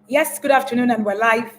Yes, good afternoon, and we're live.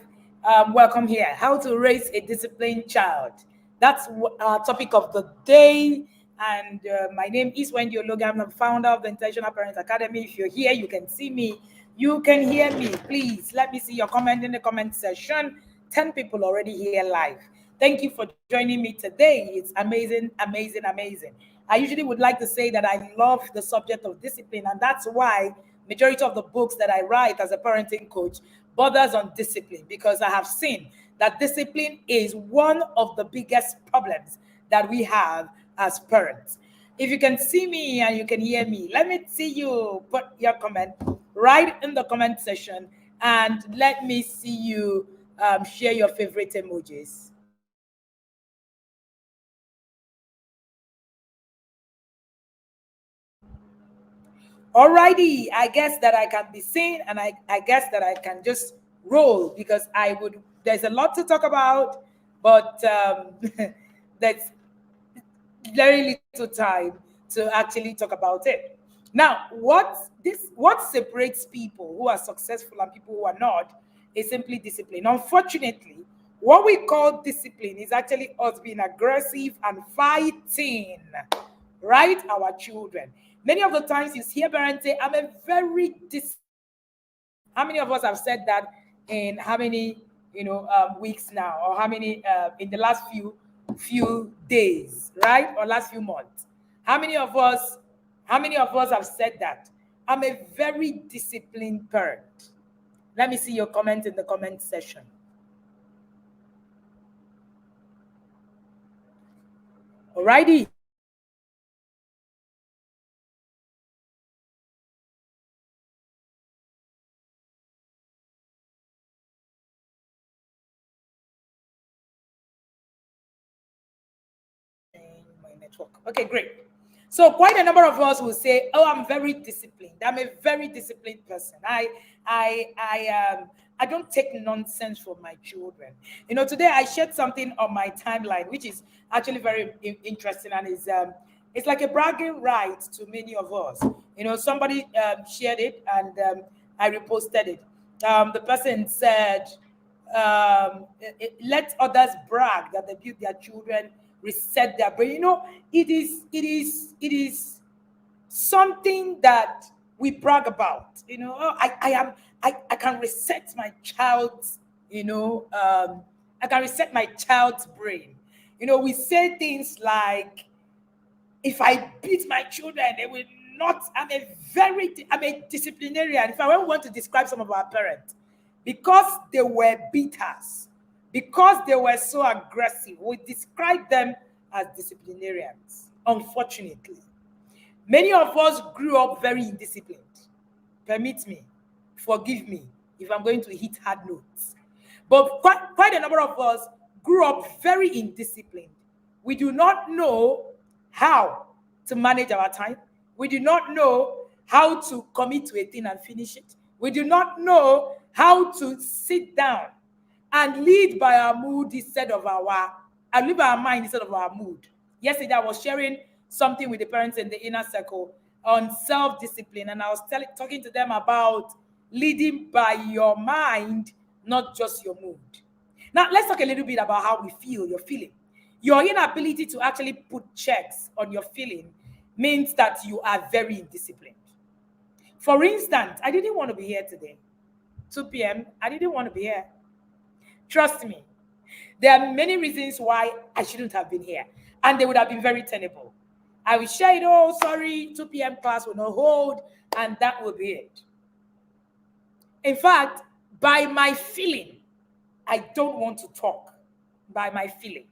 Welcome here. How to raise a disciplined child. That's our topic of the day. And my name is Wendy Ologe. I'm the founder of the Intentional Parents Academy. If you're here, you can see me. You can hear me. Please let me see your comment in the comment section. 10 people already here live. Thank you for joining me today. It's amazing, amazing, amazing. I usually would like to say that I love the subject of discipline, and that's why majority of the books that I write as a parenting coach borders on discipline, because I have seen that discipline is one of the biggest problems that we have as parents. If you can see me and you can hear me, let me see you put your comment right in the comment section, and let me see you share your favorite emojis. Alrighty, I guess that I can be seen, and I guess that I can just roll, because there's a lot to talk about, but there's very little time to actually talk about it. Now, what separates people who are successful and people who are not is simply discipline. Unfortunately, what we call discipline is actually us being aggressive and fighting, right? Our children. Many of the times you hear parents say, I'm a very how many of us have said that in how many weeks now, or how many in the last few days, right? Or last few months? How many of us have said that? I'm a very disciplined parent. Let me see your comment in the comment section. Alrighty. My network. Okay, great. So quite a number of us will say, "Oh, I'm very disciplined. I'm a very disciplined person. I don't take nonsense from my children." Today I shared something on my timeline, which is actually very interesting, and is it's like a bragging right to many of us. Somebody shared it, and I reposted it. The person said, let others brag that they build their children, reset their brain. It is something that we brag about. "Oh, I can reset my child's, I can reset my child's brain." We say things like, if I beat my children, they will not. I'm a disciplinarian. If I want to describe some of our parents, because they were beaters, because they were so aggressive, we describe them as disciplinarians. Unfortunately, many of us grew up very indisciplined. Permit me, forgive me if I'm going to hit hard notes. But quite a number of us grew up very indisciplined. We do not know how to manage our time. We do not know how to commit to a thing and finish it. We do not know how to sit down and lead by our mood instead of and lead by our mind instead of our mood. Yesterday, I was sharing something with the parents in the inner circle on self-discipline, and I was talking to them about leading by your mind, not just your mood. Now, let's talk a little bit about how we feel, your feeling. Your inability to actually put checks on your feeling means that you are very indisciplined. For instance, I didn't want to be here today. 2 p.m., I didn't want to be here. Trust me, there are many reasons why I shouldn't have been here, and they would have been very tenable. I will share it. Oh, sorry, 2 p.m. class will not hold, and that will be it. In fact, by my feeling, I don't want to talk by my feeling.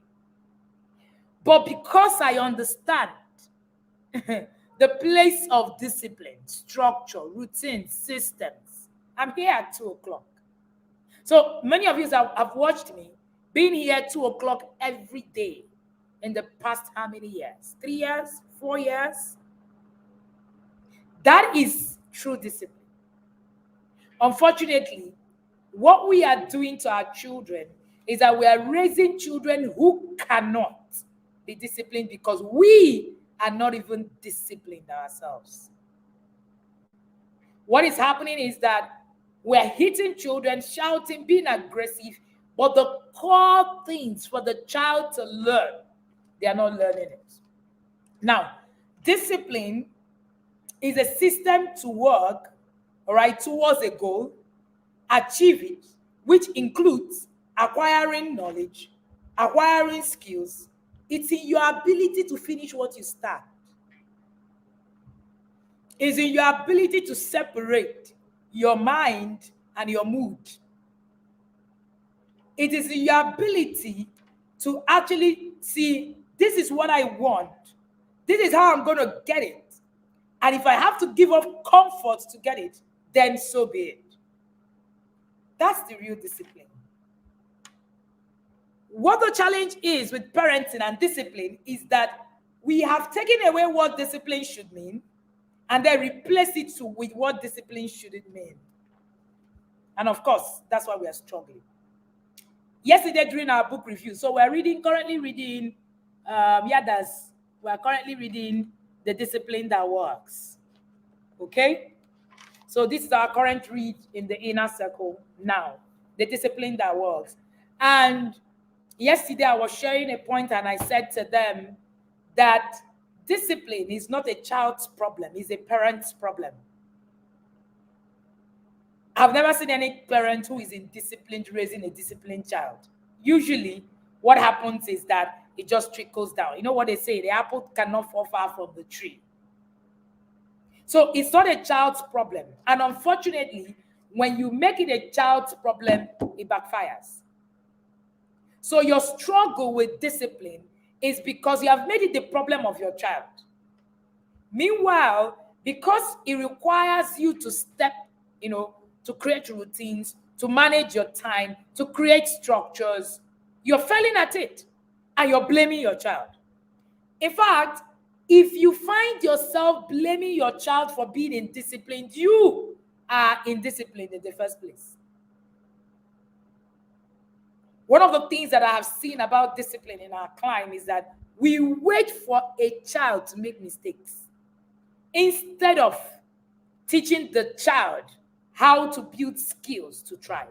But because I understand the place of discipline, structure, routine, systems, I'm here at 2 o'clock. So many of you have watched me being here at 2 o'clock every day in the past how many years? 3 years? 4 years? That is true discipline. Unfortunately, what we are doing to our children is that we are raising children who cannot be disciplined, because we are not even disciplined ourselves. What is happening is that We're hitting children, shouting, being aggressive, but the core things for the child to learn, they are not learning it. Now, discipline is a system to work, all right, towards a goal, achieve it, which includes acquiring knowledge, acquiring skills. It's in your ability to finish what you start. It's in your ability to separate your mind and your mood. It is in your ability to actually see, this is what I want. This is how I'm going to get it. And if I have to give up comfort to get it, then so be it. That's the real discipline. What the challenge is with parenting and discipline is that we have taken away what discipline should mean and then replace it with what discipline shouldn't mean. And of course, that's why we are struggling. Yesterday during our book review, so we're currently reading Yada's. We're currently reading The Discipline That Works. Okay? So this is our current read in the inner circle now. The Discipline That Works. And yesterday I was sharing a point and I said to them that discipline is not a child's problem, it's a parent's problem. I've never seen any parent who is indisciplined raising a disciplined child. Usually, what happens is that it just trickles down. You know what they say? The apple cannot fall far from the tree. So it's not a child's problem. And unfortunately, when you make it a child's problem, it backfires. So your struggle with discipline is because you have made it the problem of your child. Meanwhile, because it requires you to step, to create routines, to manage your time, to create structures, you're failing at it and you're blaming your child. In fact, if you find yourself blaming your child for being indisciplined, you are indisciplined in the first place. One of the things that I have seen about discipline in our climb is that we wait for a child to make mistakes instead of teaching the child how to build skills to thrive.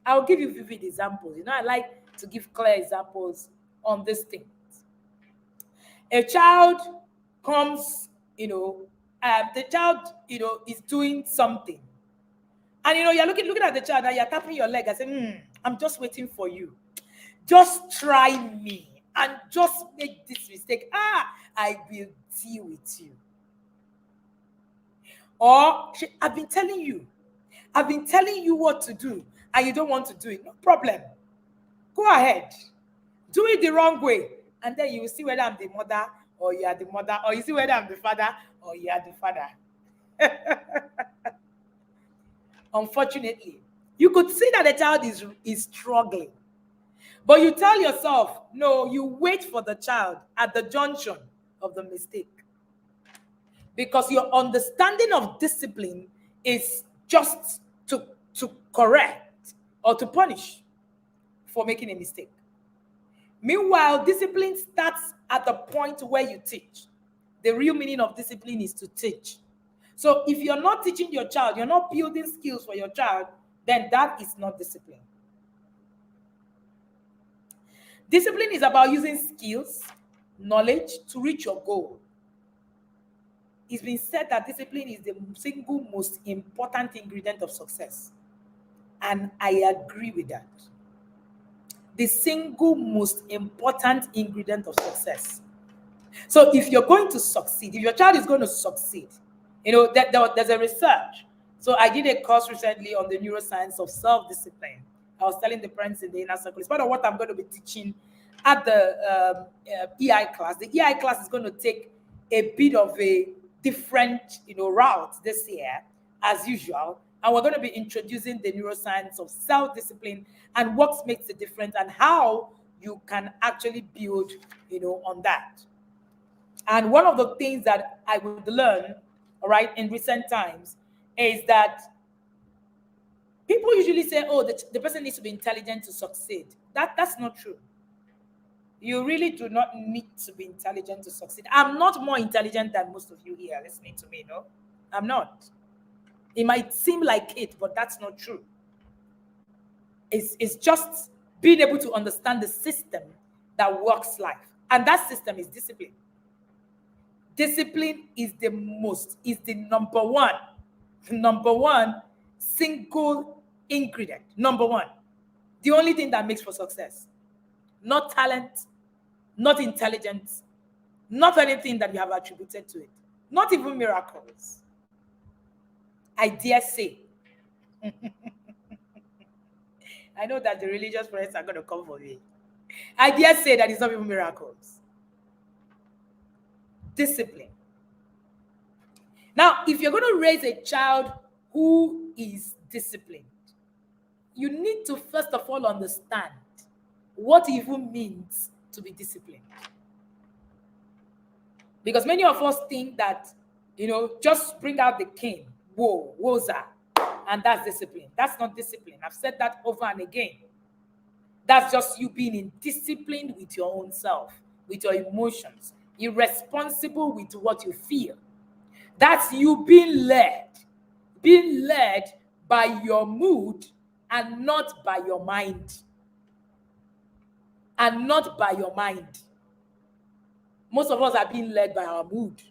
I'll give you vivid examples. I like to give clear examples on these things. A child comes, the child, is doing something. And, you're looking at the child and you're tapping your leg and saying, I'm just waiting for you. Just try me and just make this mistake. I will deal with you. Or, I've been telling you what to do and you don't want to do it. No problem. Go ahead. Do it the wrong way. And then you will see whether I'm the mother or you are the mother, or you see whether I'm the father or you are the father. Unfortunately, you could see that the child is struggling. But you tell yourself, no, you wait for the child at the junction of the mistake. Because your understanding of discipline is just to correct or to punish for making a mistake. Meanwhile, discipline starts at the point where you teach. The real meaning of discipline is to teach. So if you're not teaching your child, you're not building skills for your child, then that is not discipline. Discipline is about using skills, knowledge to reach your goal. It's been said that discipline is the single most important ingredient of success. And I agree with that. The single most important ingredient of success. So if you're going to succeed, if your child is going to succeed, there's a research. So I did a course recently on the neuroscience of self-discipline. I was telling the parents in the inner circle, it's part of what I'm going to be teaching at the EI class. The EI class is going to take a bit of a different, route this year, as usual. And we're going to be introducing the neuroscience of self-discipline and what makes the difference and how you can actually build, on that. And one of the things that I would learn, all right, in recent times is that people usually say, oh, the person needs to be intelligent to succeed. That's not true. You really do not need to be intelligent to succeed. I'm not more intelligent than most of you here listening to me, no? I'm not. It might seem like it, but that's not true. It's just being able to understand the system that works life. And that system is discipline. Discipline is the number one single ingredient. Number one. The only thing that makes for success. Not talent, not intelligence, not anything that you have attributed to it. Not even miracles. I dare say. I know that the religious friends are going to come for me. I dare say that it's not even miracles. Discipline. Now, if you're going to raise a child who is disciplined, you need to first of all understand what it even means to be disciplined. Because many of us think that, just bring out the cane, woza, and that's discipline. That's not discipline. I've said that over and again. That's just you being indisciplined with your own self, with your emotions, irresponsible with what you feel. That's you being led by your mood and not by your mind. And not by your mind. Most of us are being led by our mood.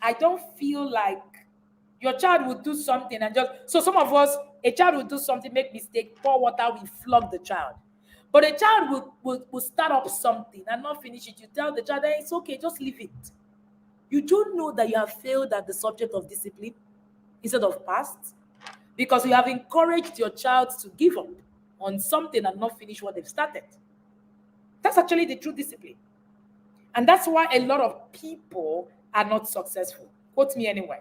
I don't feel like your child would do something and so some of us, a child would do something, make mistake, pour water, we flog the child. But a child will start up something and not finish it. You tell the child that it's okay, just leave it. You don't know that you have failed at the subject of discipline instead of passed, because you have encouraged your child to give up on something and not finish what they've started. That's actually the true discipline. And that's why a lot of people are not successful. Quote me anyway.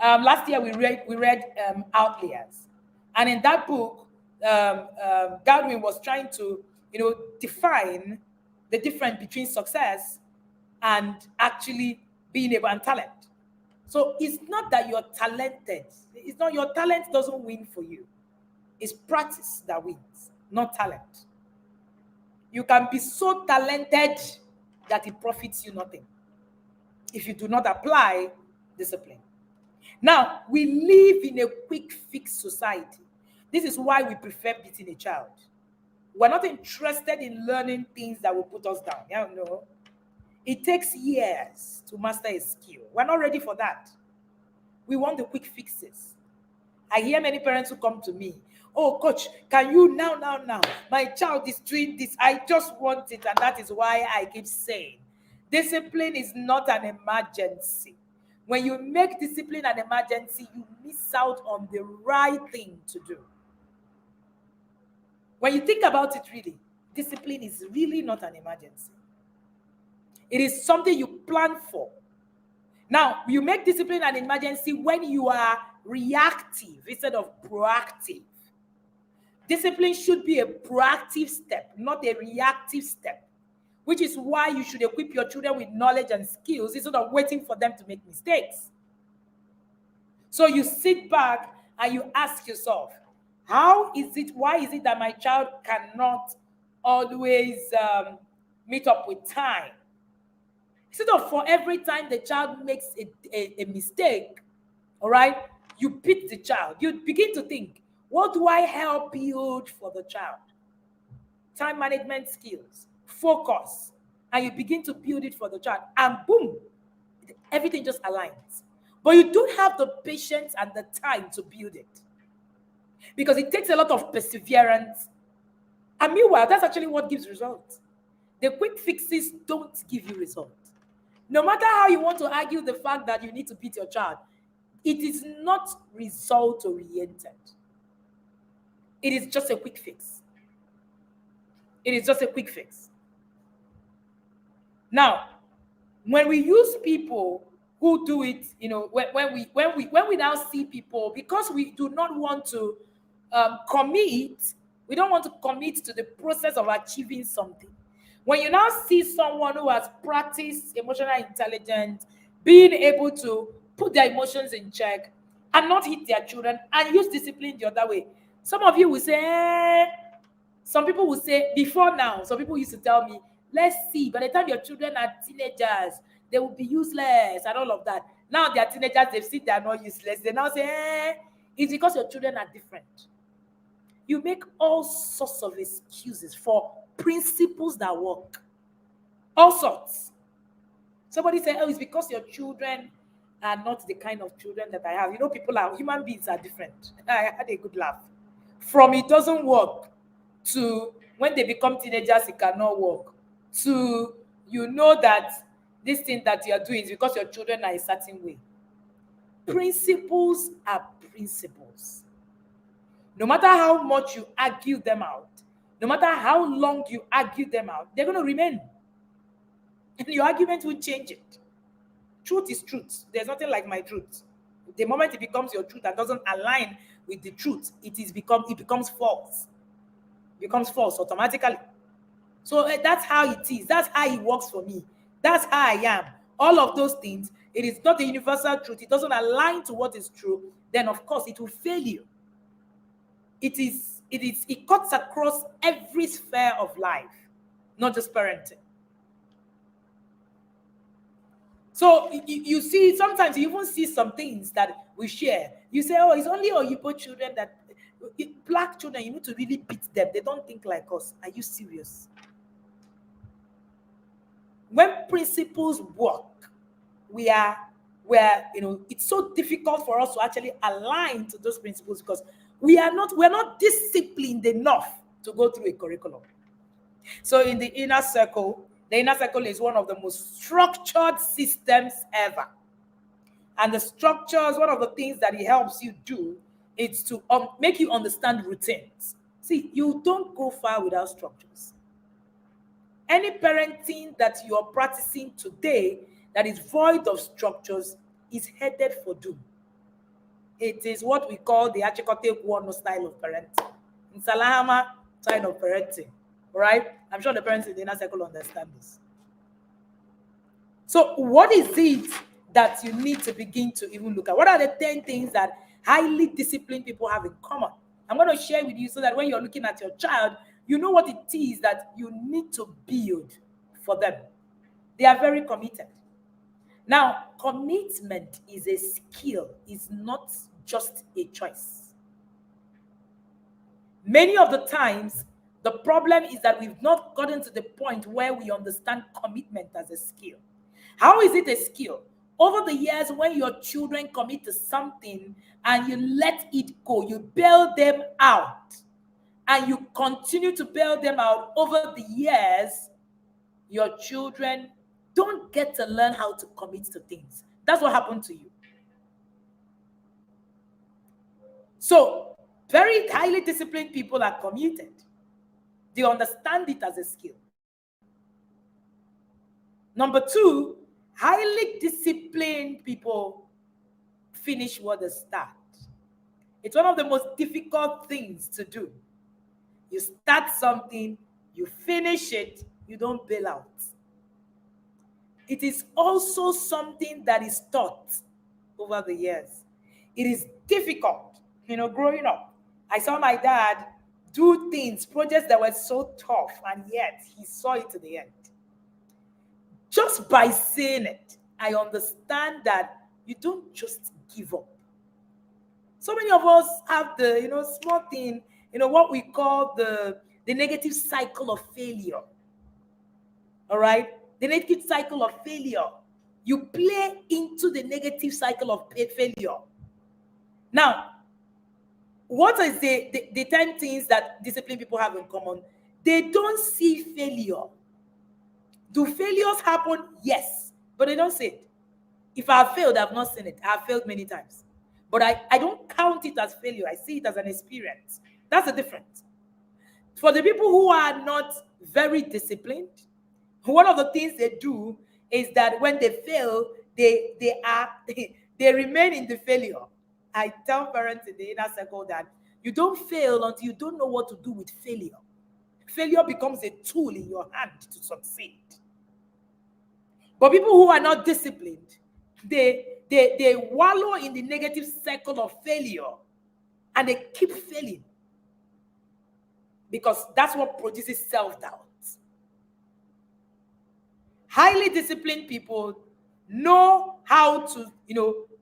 Last year we read Outliers. And in that book, Godwin was trying to, define the difference between success and actually being able and talent. So it's not that you're talented. It's not your talent doesn't win for you. It's practice that wins, not talent. You can be so talented that it profits you nothing if you do not apply discipline. Now, we live in a quick fix society. This is why we prefer beating a child. We're not interested in learning things that will put us down. Yeah, no. It takes years to master a skill. We're not ready for that. We want the quick fixes. I hear many parents who come to me, oh, coach, can you now, my child is doing this. I just want it. And that is why I keep saying, discipline is not an emergency. When you make discipline an emergency, you miss out on the right thing to do. When you think about it really, discipline is really not an emergency. It is something you plan for. Now, you make discipline an emergency when you are reactive instead of proactive. Discipline should be a proactive step, not a reactive step, which is why you should equip your children with knowledge and skills instead of waiting for them to make mistakes. So you sit back and you ask yourself, why is it that my child cannot always meet up with time? Instead of for every time the child makes a mistake, all right, you beat the child. You begin to think, what do I help build for the child? Time management skills, focus, and you begin to build it for the child, and boom, everything just aligns. But you don't have the patience and the time to build it because it takes a lot of perseverance. And meanwhile, that's actually what gives results. The quick fixes don't give you results. No matter how you want to argue the fact that you need to beat your child, it is not result-oriented. It is just a quick fix. It is just a quick fix. Now, when we use people who do it, when we now see people, because we do not want to we don't want to commit to the process of achieving something. When you now see someone who has practiced emotional intelligence, being able to put their emotions in check and not hit their children and use discipline the other way. Some of you will say, some people will say, before now, some people used to tell me, let's see, by the time your children are teenagers, they will be useless and all of that. Now they are teenagers, they've seen they are not useless. They now say, it's because your children are different. You make all sorts of excuses for principles that work. All sorts. Somebody say, it's because your children are not the kind of children that I have. Human beings are different. I had a good laugh. From it doesn't work to when they become teenagers, it cannot work, to that this thing that you are doing is because your children are a certain way. Principles are principles. No matter how much you argue them out, no matter how long you argue them out, they're going to remain. And your argument will change it. Truth is truth. There's nothing like my truth. The moment it becomes your truth and doesn't align with the truth, it becomes false. It becomes false automatically. So that's how it is. That's how it works for me. That's how I am. All of those things, it is not a universal truth. It doesn't align to what is true. Then, of course, it will fail you. It cuts across every sphere of life, not just parenting. So you see, sometimes you even see some things that we share. You say, it's only Oyibo children that, black children, you need to really beat them. They don't think like us. Are you serious? When principles work, it's so difficult for us to actually align to those principles because we're not disciplined enough to go through a curriculum. So in the inner circle is one of the most structured systems ever. And the structures, one of the things that it helps you do is to make you understand routines. See, you don't go far without structures. Any parenting that you are practicing today that is void of structures is headed for doom. It is what we call the Achikote Kuono style of parenting. In Salahama style of parenting. Right? I'm sure the parents in the inner circle understand this. So what is it that you need to begin to even look at? What are the 10 things that highly disciplined people have in common? I'm going to share with you so that when you're looking at your child, you know what it is that you need to build for them. They are very committed. Now, commitment is a skill. It's not just a choice. Many of the times, the problem is that we've not gotten to the point where we understand commitment as a skill. How is it a skill? Over the years, when your children commit to something and you let it go, you bail them out, and you continue to bail them out over the years, your children don't get to learn how to commit to things. That's what happened to you. So, very highly disciplined people are committed. They understand it as a skill. Number 2, highly disciplined people finish what they start. It's one of the most difficult things to do. You start something, you finish it, you don't bail out. It is also something that is taught over the years. It is difficult, growing up. I saw my dad do things, projects that were so tough, and yet he saw it to the end. Just by saying it, I understand that you don't just give up. So many of us have the, small thing, what we call the negative cycle of failure. All right? The negative cycle of failure. You play into the negative cycle of failure. Now, what is the 10 things that disciplined people have in common? They don't see failure. Do failures happen? Yes, but they don't see it. If I have failed, I've not seen it. I have failed many times. But I don't count it as failure. I see it as an experience. That's the difference. For the people who are not very disciplined, one of the things they do is that when they fail, they remain in the failure. I tell parents in the inner circle that you don't fail until you don't know what to do with failure. Failure becomes a tool in your hand to succeed. But people who are not disciplined, they wallow in the negative cycle of failure and they keep failing because that's what produces self-doubt. Highly disciplined people know how to,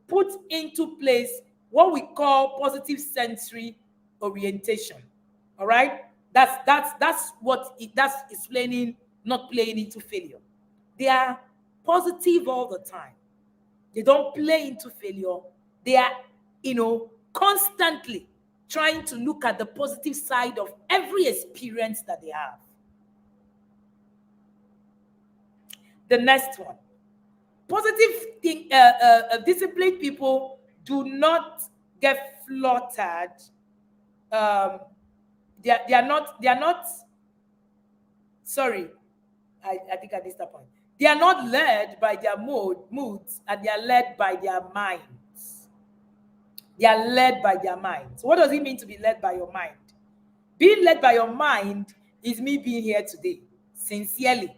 put into place what we call positive sensory orientation. All right, that's what that's explaining not playing into failure. They are positive all the time. They don't play into failure. They are, constantly trying to look at the positive side of every experience that they have. The next one, positive thing, disciplined people do not get flattered. Um, they are not, sorry, I think I missed that point. They are not led by their moods, and they are led by their minds. They are led by their minds. What does it mean to be led by your mind? Being led by your mind is me being here today, sincerely.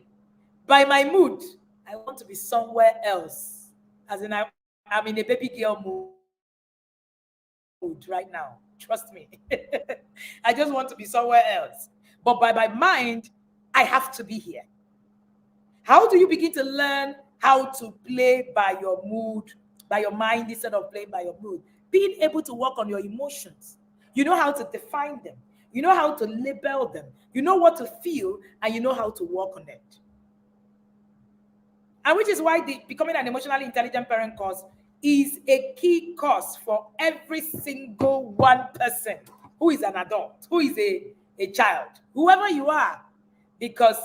By my mood, I want to be somewhere else. As in, I'm in a baby girl mood right now. Trust me. I just want to be somewhere else. But by my mind, I have to be here. How do you begin to learn how to play by your mood, by your mind, instead of playing by your mood? Being able to work on your emotions. You know how to define them. You know how to label them. You know what to feel, and you know how to work on it. And which is why the becoming an emotionally intelligent parent course is a key course for every single one person who is an adult, who is a child, whoever you are. Because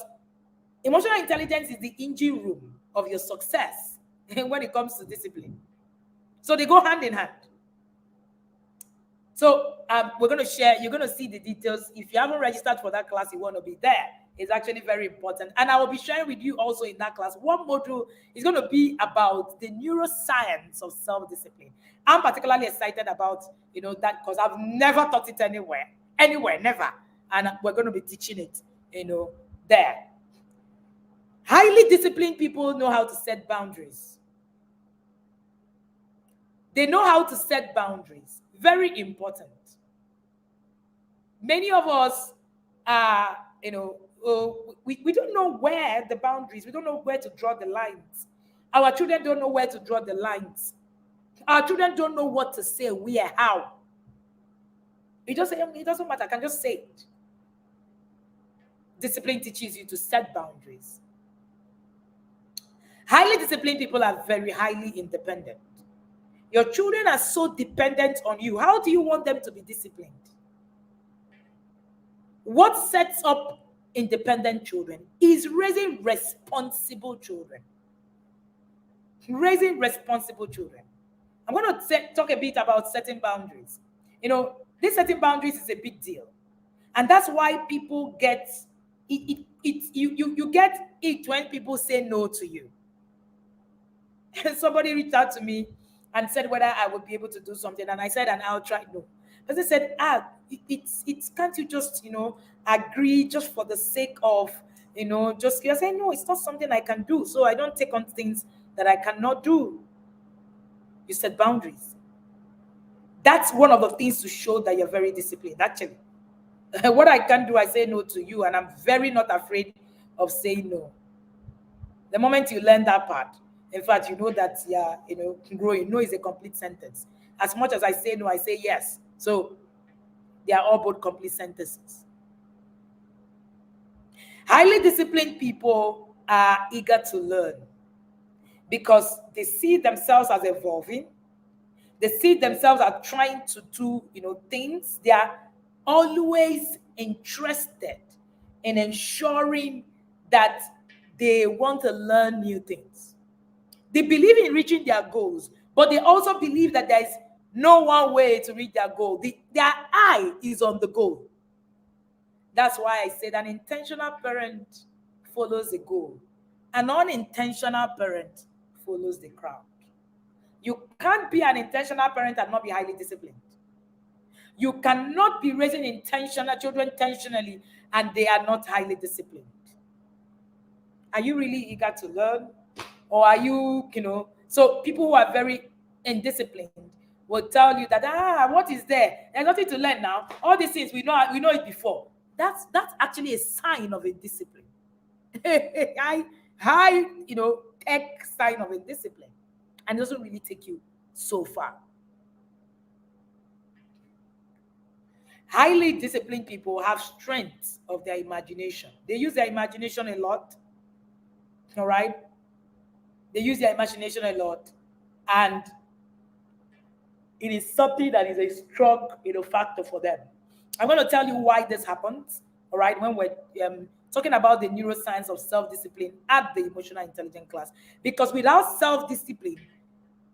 emotional intelligence is the engine room of your success when it comes to discipline. So they go hand in hand. So we're going to share, you're going to see the details. If you haven't registered for that class, you want to be there. It's actually very important. And I will be sharing with you also in that class. One module is going to be about the neuroscience of self-discipline. I'm particularly excited about, that, because I've never taught it anywhere, never. And we're going to be teaching it, there. Highly disciplined people know how to set boundaries. They know how to set boundaries. Very important. Many of us are, we don't know where the boundaries, we don't know where to draw the lines. Our children don't know where to draw the lines. Our children don't know what to say, where, how. You just say, it doesn't matter, I can just say it. Discipline teaches you to set boundaries. Highly disciplined people are very highly independent. Your children are so dependent on you. How do you want them to be disciplined? What sets up independent children is raising responsible children. Raising responsible children. I'm going to talk a bit about setting boundaries. This setting boundaries is a big deal. And that's why people get it. You get it when people say no to you. Somebody reached out to me and said whether I would be able to do something. And I said, and I'll try. No. Because they said, it's can't you just, agree just for the sake of, just, you're saying, no, it's not something I can do. So I don't take on things that I cannot do. You set boundaries. That's one of the things to show that you're very disciplined, actually. What I can do, I say no to you, and I'm very not afraid of saying no. The moment you learn that part, in fact, you know that you're, growing. No is a complete sentence. As much as I say no, I say yes. So they are all both complete sentences. Highly disciplined people are eager to learn because they see themselves as evolving. They see themselves as trying to do, things. They are always interested in ensuring that they want to learn new things. They believe in reaching their goals, but they also believe that there is no one way to reach their goal. Their eye is on the goal. That's why I said an intentional parent follows the goal. An unintentional parent follows the crowd. You can't be an intentional parent and not be highly disciplined. You cannot be raising intentional children intentionally and they are not highly disciplined. Are you really eager to learn? Or are you, so people who are very indisciplined will tell you that, what is there? There's nothing to learn now. All these things, we know it before. That's actually a sign of indiscipline. tech sign of indiscipline, and it doesn't really take you so far. Highly disciplined people have strength of their imagination. They use their imagination a lot, all right? They use their imagination a lot, and it is something that is a strong, factor for them. I'm going to tell you why this happens, all right, when we're talking about the neuroscience of self-discipline at the emotional intelligence class. Because without self-discipline,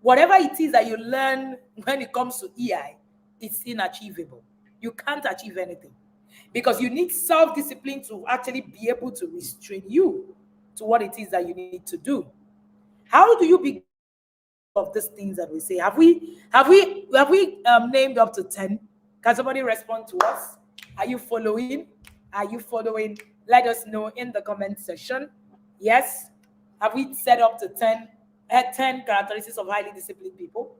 whatever it is that you learn when it comes to EI, it's inachievable. You can't achieve anything because you need self-discipline to actually be able to restrain you to what it is that you need to do. How do you begin of these things that we say? Have we named up to 10? Can somebody respond to us? Are you following? Are you following? Let us know in the comment section. Yes. Have we set up to 10 characteristics of highly disciplined people?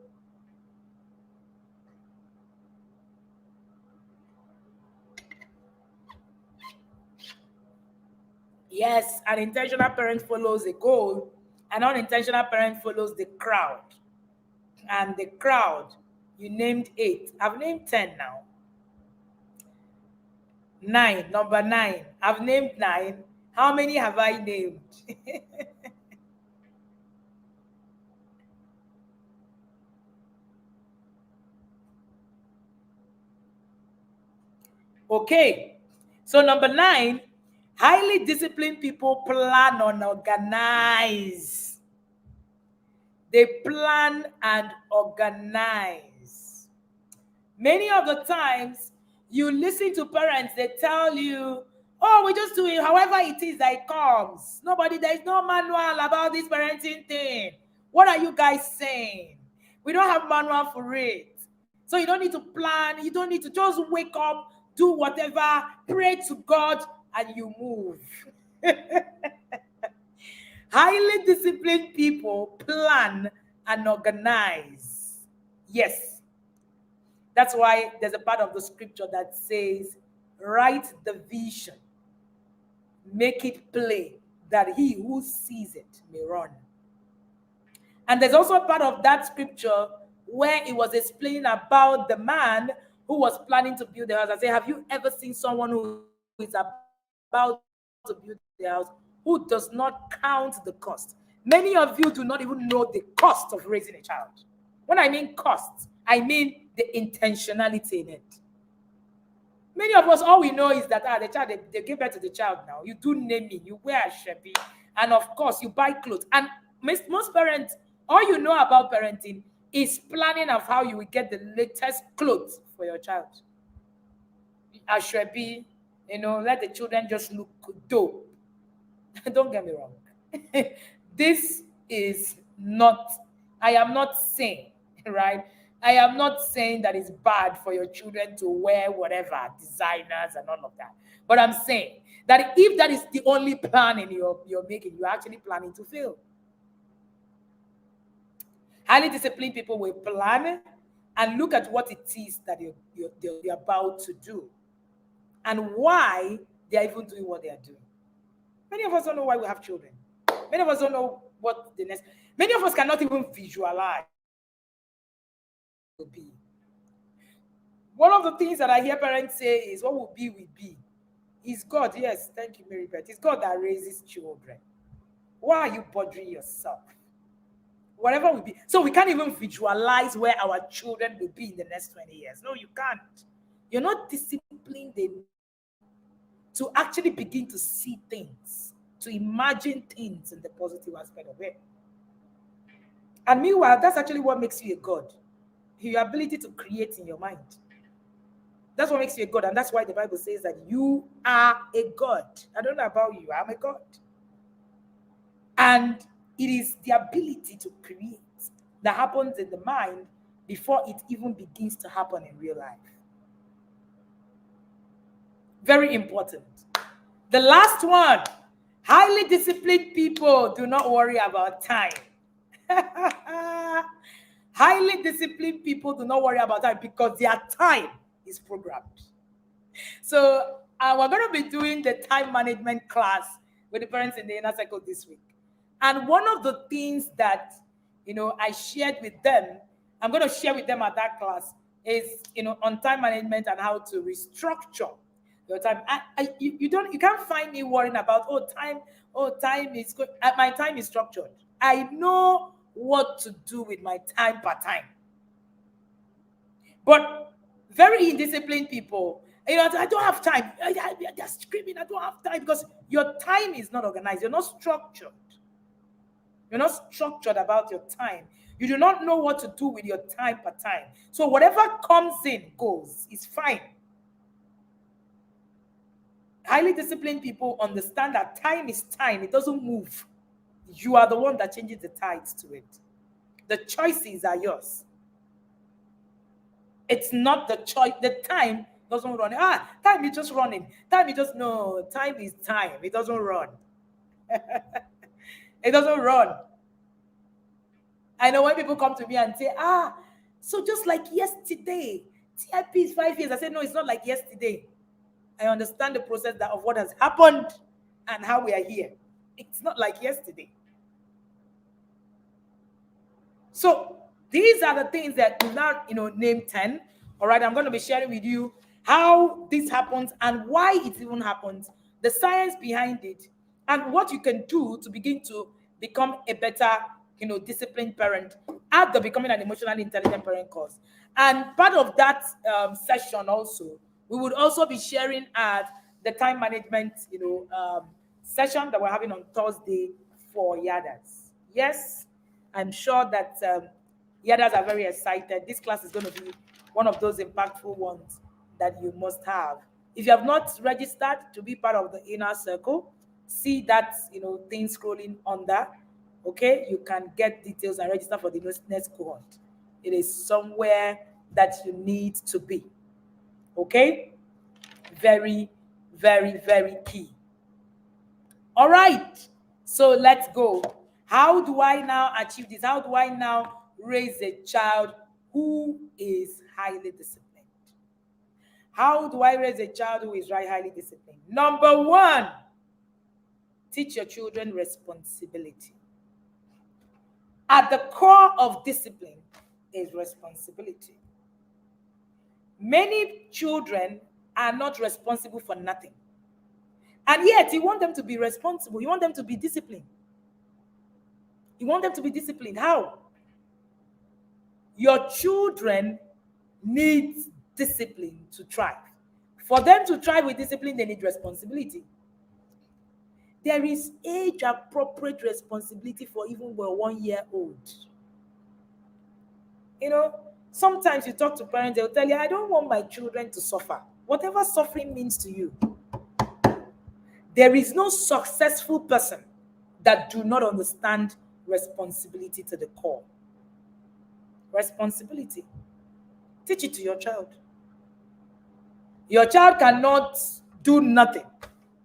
Yes, an intentional parent follows a goal, an unintentional parent follows the crowd. And the crowd, you named 8. I've named 10 now. 9, number 9. I've named 9. How many have I named? Okay. So number 9, highly disciplined people plan and organize. They plan and organize. Many of the times, you listen to parents, they tell you, oh, we just do it however it is that it comes. There is no manual about this parenting thing. What are you guys saying? We don't have manual for it. So you don't need to plan. You don't need to just wake up, do whatever, pray to God, and you move. Highly disciplined people plan and organize. Yes. That's why there's a part of the scripture that says, write the vision, make it plain, that he who sees it may run. And there's also a part of that scripture where it was explaining about the man who was planning to build the house. I say, have you ever seen someone who is about to build the house who does not count the cost? Many of you do not even know the cost of raising a child. When I mean cost, I mean the intentionality in it. Many of us, all we know is that the child, they give birth to the child now. You do naming, you wear a shepi, and of course, you buy clothes. And most parents, all you know about parenting is planning of how you will get the latest clothes for your child. A shepi, let the children just look dope. Don't get me wrong. This is not, I am not saying, right? I am not saying that it's bad for your children to wear whatever, designers and all of that. But I'm saying that if that is the only plan in you're making, you're actually planning to fail. Highly disciplined people will plan and look at what it is that you're about to do and why they're even doing what they are doing. Many of us don't know why we have children. Many of us don't know what the next. Many of us cannot even visualize will be. One of the things that I hear parents say is, what will be. Is God. Yes, thank you, Mary Beth. It's God that raises children. Why are you bothering yourself? Whatever will be. So we can't even visualize where our children will be in the next 20 years. No, you can't. You're not disciplined enough to actually begin to see things, to imagine things in the positive aspect of it. And meanwhile, that's actually what makes you a God. Your ability to create in your mind. That's what makes you a God. And that's why the Bible says that you are a God. I don't know about you. I'm a God. And it is the ability to create that happens in the mind before it even begins to happen in real life. Very important. The last one, highly disciplined people do not worry about time. Highly disciplined people do not worry about time because their time is programmed. So we're going to be doing the time management class with the parents in the inner circle this week. And one of the things that, I shared with them, I'm going to share with them at that class is, on time management and how to restructure your time. You can't find me worrying about, time is good. My time is structured. I know what to do with my time per time. But very indisciplined people, I don't have time. They're screaming, I don't have time, because your time is not organized. You're not structured. You're not structured about your time. You do not know what to do with your time per time. So whatever comes in goes. It's fine. Highly disciplined people understand that time is time. It doesn't move. You are the one that changes the tides to it. The choices are yours. It's not the choice. The time doesn't run. Time is just running. Time is just, no, time is time. It doesn't run. It doesn't run. I know when people come to me and say, so just like yesterday, TIP is 5 years. I say, no, it's not like yesterday. I understand the process of what has happened and how we are here. It's not like yesterday. So these are the things that we now, name 10. All right, I'm going to be sharing with you how this happens and why it even happens, the science behind it, and what you can do to begin to become a better, disciplined parent at the Becoming an Emotionally Intelligent Parent course. And part of that session also, we would also be sharing at the time management, session that we're having on Thursday for Yadas. Yes, I'm sure that Yadas are very excited. This class is going to be one of those impactful ones that you must have. If you have not registered to be part of the inner circle, see that thing scrolling under. Okay, you can get details and register for the next cohort. It is somewhere that you need to be. Okay, very, very, very key. All right, so let's go. How do I now achieve this? How do I now raise a child who is highly disciplined? How do I raise a child who is highly disciplined? Number one, teach your children responsibility. At the core of discipline is responsibility. Many children are not responsible for nothing. And yet, you want them to be responsible. You want them to be disciplined. You want them to be disciplined. How? Your children need discipline to thrive. For them to thrive with discipline, they need responsibility. There is age-appropriate responsibility for even a 1 year old. Sometimes you talk to parents, they'll tell you, I don't want my children to suffer. Whatever suffering means to you. There is no successful person that do not understand responsibility to the core. Responsibility. Teach it to your child. Your child cannot do nothing.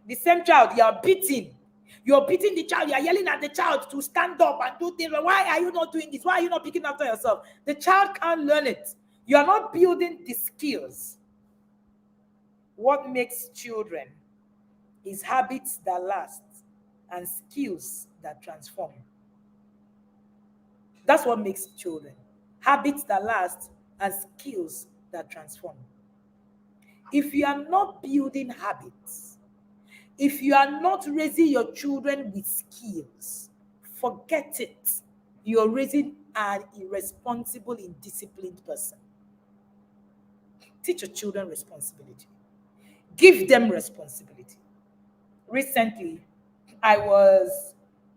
The same child, you are beating. You're beating the child. You are yelling at the child to stand up and do things. Why are you not doing this? Why are you not picking after yourself? The child can't learn it. You are not building the skills. What makes children is habits that last and skills that transform. That's what makes children. Habits that last and skills that transform. If you are not building habits, if you are not raising your children with skills, forget it. You're raising an irresponsible, indisciplined person. Teach your children responsibility. Give them responsibility. Recently, I was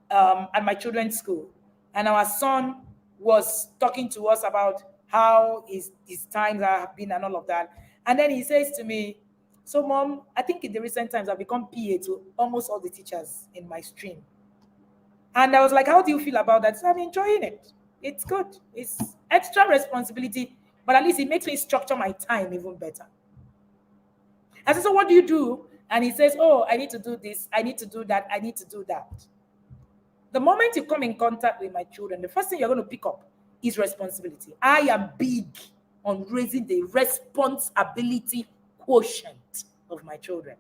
at my children's school, and our son was talking to us about how his times have been and all of that. And then he says to me, so Mom, I think in the recent times I've become PA to almost all the teachers in my stream. And I was like, how do you feel about that? So I'm enjoying it. It's good. It's extra responsibility, but at least it makes me structure my time even better. I said, so what do you do? And he says, oh, I need to do this. I need to do that. I need to do that. The moment you come in contact with my children, the first thing you're going to pick up is responsibility. I am big on raising the responsibility quotient of my children.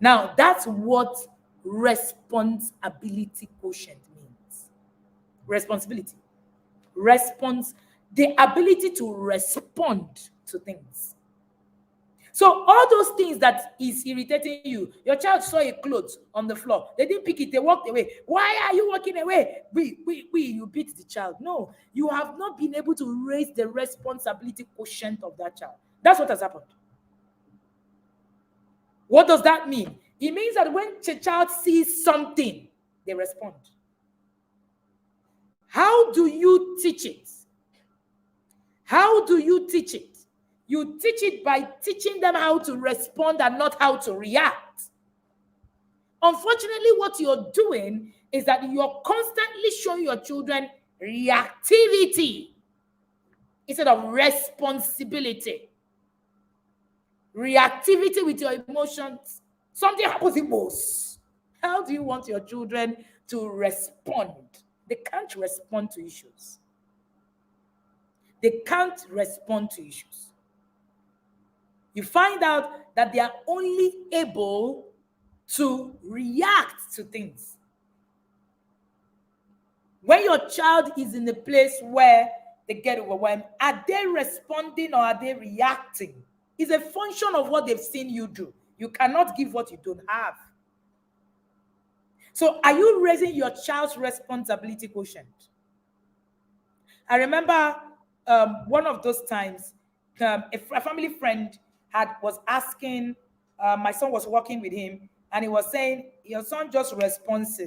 Now, that's what responsibility quotient means. Responsibility. Response, the ability to respond to things. So all those things that is irritating you, your child saw a clothes on the floor, they didn't pick it, they walked away. Why are you walking away? You beat the child. No, you have not been able to raise the responsibility quotient of that child. That's what has happened. What does that mean? It means that when a child sees something, they respond. How do you teach it? How do you teach it? You teach it by teaching them how to respond and not how to react. Unfortunately, what you're doing is that you're constantly showing your children reactivity instead of responsibility. Reactivity with your emotions. Something happens in most. How do you want your children to respond? They can't respond to issues. They can't respond to issues. You find out that they are only able to react to things. When your child is in a place where they get overwhelmed, are they responding or are they reacting? It's a function of what they've seen you do. You cannot give what you don't have. So are you raising your child's responsibility quotient? I remember one of those times, a family friend was asking, my son was working with him, and he was saying, your son just responds,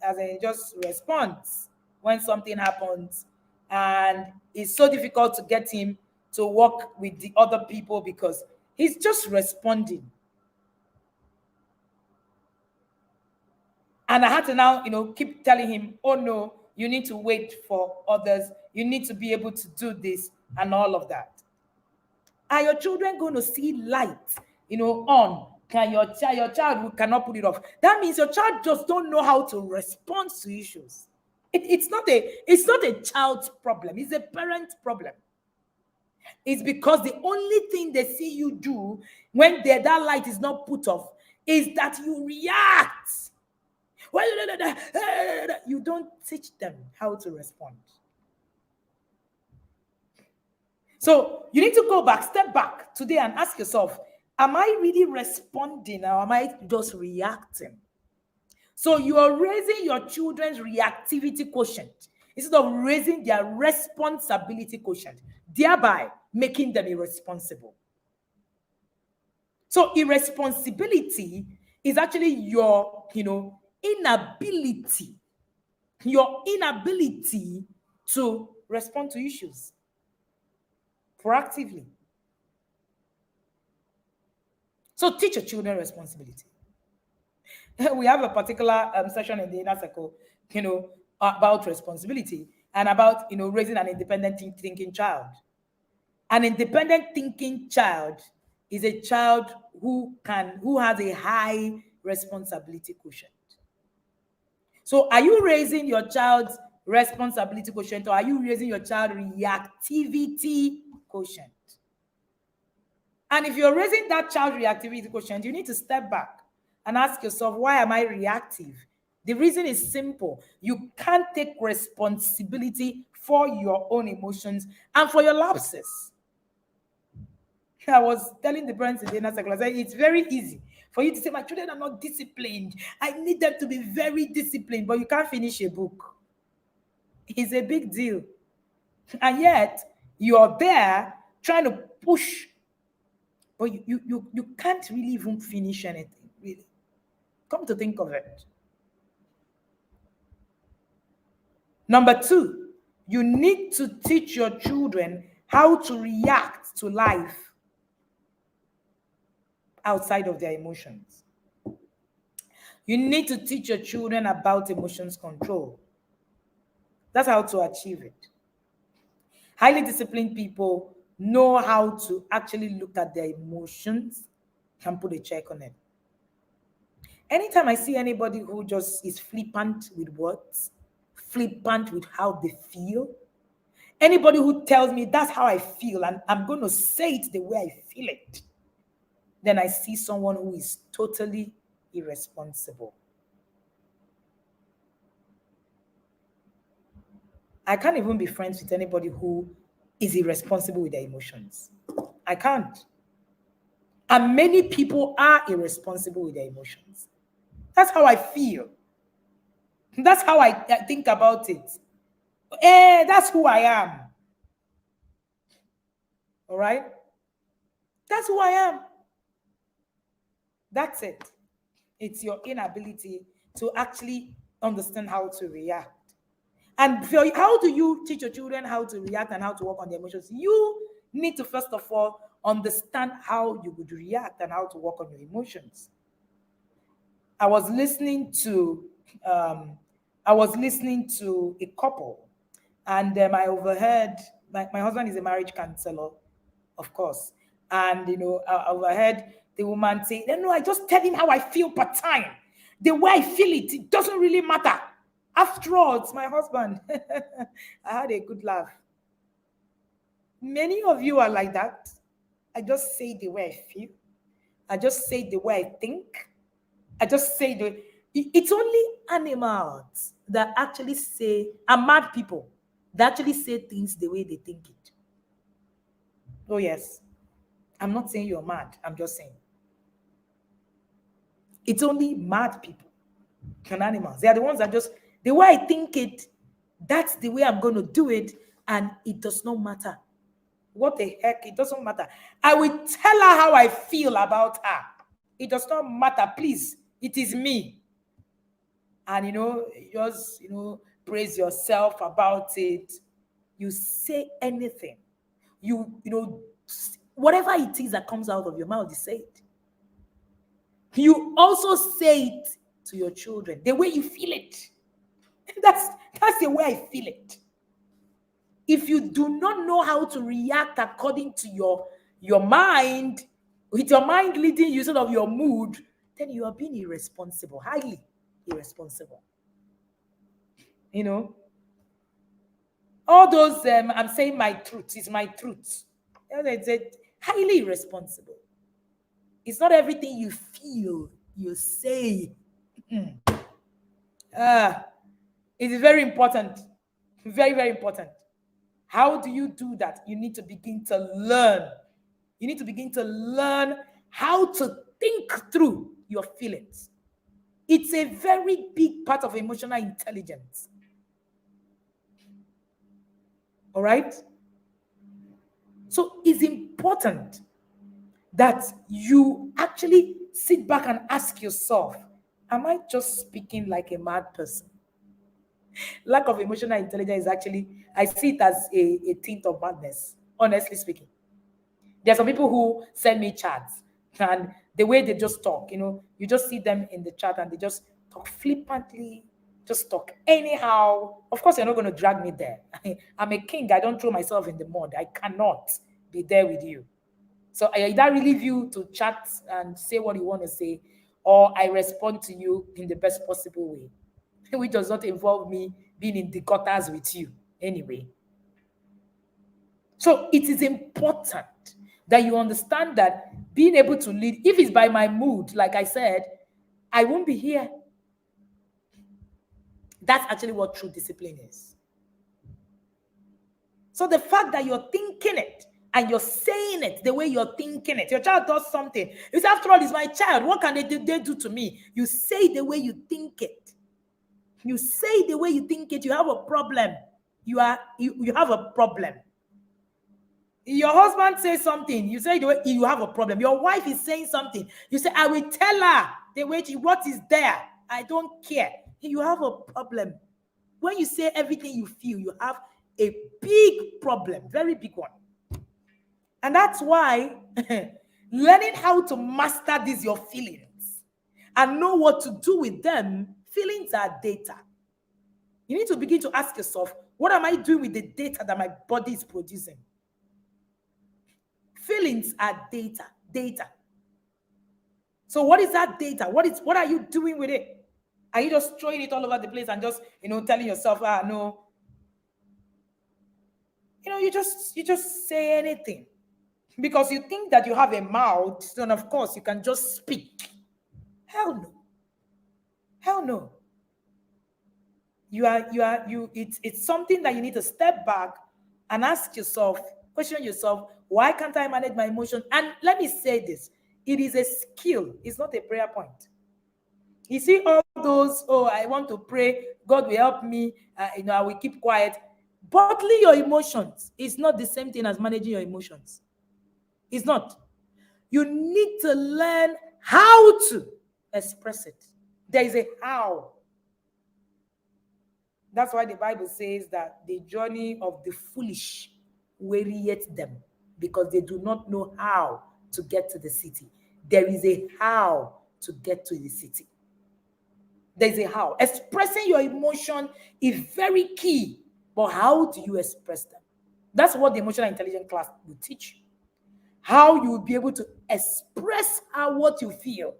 as in just responds when something happens, and it's so difficult to get him to work with the other people because he's just responding. And I had to now, keep telling him, oh no, you need to wait for others. You need to be able to do this and all of that. Are your children going to see light, on? Can your child who cannot put it off? That means your child just don't know how to respond to issues. It's not a child's problem. It's a parent's problem. It's because the only thing they see you do when that light is not put off is that you react. You don't teach them how to respond. So you need to go back, step back today and ask yourself, am I really responding or am I just reacting? So you are raising your children's reactivity quotient instead of raising their responsibility quotient, thereby making them irresponsible. So irresponsibility is actually your, inability to respond to issues proactively. So teach your children responsibility. We have a particular session in the inner circle, about responsibility and about, raising an independent thinking child. An independent thinking child is a child who has a high responsibility quotient. So are you raising your child's responsibility quotient or are you raising your child's reactivity quotient? And if you're raising that child reactivity quotient, you need to step back and ask yourself, why am I reactive? The reason is simple. You can't take responsibility for your own emotions and for your lapses. I was telling the parents in the inner circle, I said, it's very easy for you to say, my children are not disciplined. I need them to be very disciplined, but you can't finish a book. It's a big deal. And yet, you're there trying to push, but you can't really even finish anything, really. Come to think of it. Number 2, you need to teach your children how to react to life outside of their emotions. You need to teach your children about emotions control. That's how to achieve it. Highly disciplined people know how to actually look at their emotions and put a check on it. Anytime I see anybody who just is flippant with words, flippant with how they feel, anybody who tells me that's how I feel and I'm going to say it the way I feel it, then I see someone who is totally irresponsible. I can't even be friends with anybody who is irresponsible with their emotions. I can't. And many people are irresponsible with their emotions. That's how I feel. That's how I think about it. That's who I am. All right? That's who I am. That's it. It's your inability to actually understand how to react. And how do you teach your children how to react and how to work on their emotions? You need to first of all understand how you would react and how to work on your emotions. I was listening to um, a couple, and I overheard my husband is a marriage counselor, of course, and I overheard the woman say, "No, I just tell him how I feel per time. The way I feel it, it doesn't really matter. After all, it's my husband." I had a good laugh. Many of you are like that. I just say the way I feel. I just say the way I think. I just say it's only animals that actually say, and mad people that actually say things the way they think it. Oh, yes. I'm not saying you're mad. I'm just saying it's only mad people and animals. They are the ones that just, the way I think it, that's the way I'm going to do it. And it does not matter. What the heck? It doesn't matter. I will tell her how I feel about her. It does not matter. Please, it is me. And just praise yourself about it. You say anything, whatever it is that comes out of your mouth, you say it. You also say it to your children the way you feel it. That's the way I feel it. If you do not know how to react according to your mind, with your mind leading you sort of your mood, then you are being irresponsible, highly irresponsible. All those I'm saying my truth is my truth. It's highly irresponsible. It's not everything you feel you say. It is very important. Very, very important. How do you do that? You need to begin to learn. You need to begin to learn how to think through your feelings. It's a very big part of emotional intelligence. All right? So it's important that you actually sit back and ask yourself, am I just speaking like a mad person? Lack of emotional intelligence is actually, I see it as a tint of madness, honestly speaking. There are some people who send me chats, and the way they just talk, you just see them in the chat and they just talk flippantly, just talk anyhow. Of course, you're not going to drag me there. I'm a king. I don't throw myself in the mud. I cannot be there with you. So I either leave you to chat and say what you want to say, or I respond to you in the best possible way, which does not involve me being in the gutters with you anyway. So it is important that you understand that being able to lead, if it's by my mood, like I said, I won't be here. That's actually what true discipline is. So the fact that you're thinking it and you're saying it the way you're thinking it, your child does something. You say, after all, it's my child. What can they do to me? You say the way you think it. You say the way you think it. You have a problem. You have a problem. Your husband says something, you say the way you have a problem. Your wife is saying something, you say, I will tell her the way what is there. I don't care. You have a problem. When you say everything you feel, you have a big problem, very big one. And that's why learning how to master these your feelings and know what to do with them. Feelings are data. You need to begin to ask yourself, what am I doing with the data that my body is producing? Feelings are data. So what is that data? What are you doing with it? Are you just throwing it all over the place and just, telling yourself, no. You just say anything. Because you think that you have a mouth, then of course you can just speak. Hell no. Hell no. It's something that you need to step back and ask yourself, question yourself, why can't I manage my emotions? And let me say this, it is a skill, it's not a prayer point. You see all those, oh, I want to pray, God will help me, I will keep quiet. Bottling your emotions is not the same thing as managing your emotions. It's not. You need to learn how to express it. There is a how. That's why the Bible says that the journey of the foolish wearieth them, because they do not know how to get to the city. There is a how to get to the city. There's a how. Expressing your emotion is very key, but how do you express them? That's what the emotional intelligence class will teach you. How you will be able to express what you feel.